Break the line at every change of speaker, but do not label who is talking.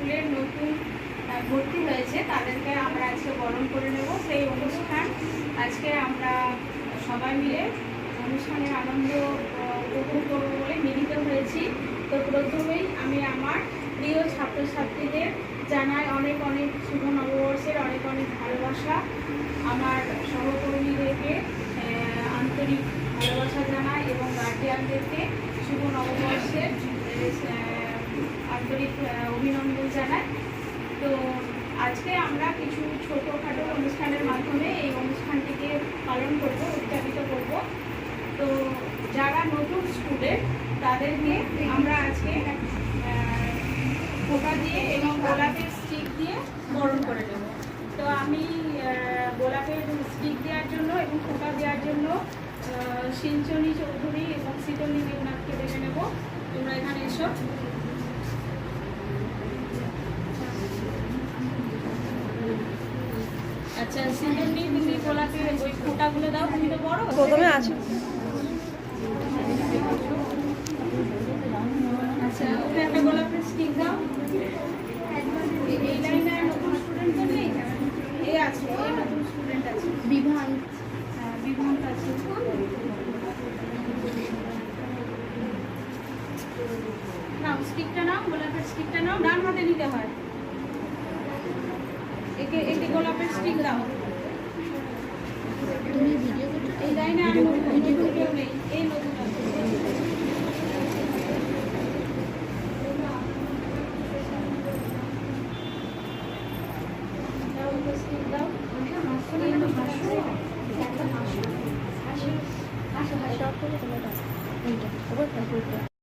স্কুলের নতুন ভর্তি হয়েছে তাদেরকে আমরা আজকে বরণ করে নেব। সেই অনুষ্ঠান আজকে আমরা সবাই মিলে অনুষ্ঠানের আনন্দ উপভোগ করবো বলে মিলিত হয়েছি। তো প্রথমেই আমি আমার প্রিয় ছাত্রছাত্রীদের জানাই অনেক অনেক শুভ নববর্ষের অনেক অনেক ভালোবাসা। আমার সহকর্মীদেরকে আন্তরিক ভালোবাসা জানাই এবং গার্জিয়ানদেরকে শুভ নববর্ষের আন্তরিক অভিনন্দন জানাই। তো আজকে আমরা কিছু ছোটোখাটো অনুষ্ঠানের মাধ্যমে এই অনুষ্ঠানটিকে পালন করব, উদযাপিত করব। তো যারা নতুন স্টুডেন্ট তাদেরকে আমরা আজকে ফোঁটা দিয়ে এবং গোলাপের স্টিক দিয়ে বরণ করে নেব। তো আমি গোলাপের স্টিক দেওয়ার জন্য এবং ফোঁটা দেওয়ার জন্য সিঞ্চনী চৌধুরী এবং শীতলী দেবনাথকে ডেকে নেব। তোমরা এখানে এসো। আচ্ছা শীতলী, তুমি গোলাপের ওই ফোঁটাগুলো দাও, তুমি তো বড়
প্রথমে আছো।
আচ্ছা ওকে একটা গোলাপের স্টিক দাও। এই লাইনে নতুন স্টুডেন্ট তো নেই, এ আছে, এই নতুন স্টুডেন্ট আছে বিভান। হ্যাঁ বিভান আছে। নাও স্টিকটা নাও, গোলাপের স্টিকটা নাও, ডান হাতে নিতে হয়। একে একে গোলাপের স্টিক দাও। এই লাইনে আর নতুন কেউ নেই, এই নতুন আছে।
হাসো হাসো হাসো হাসো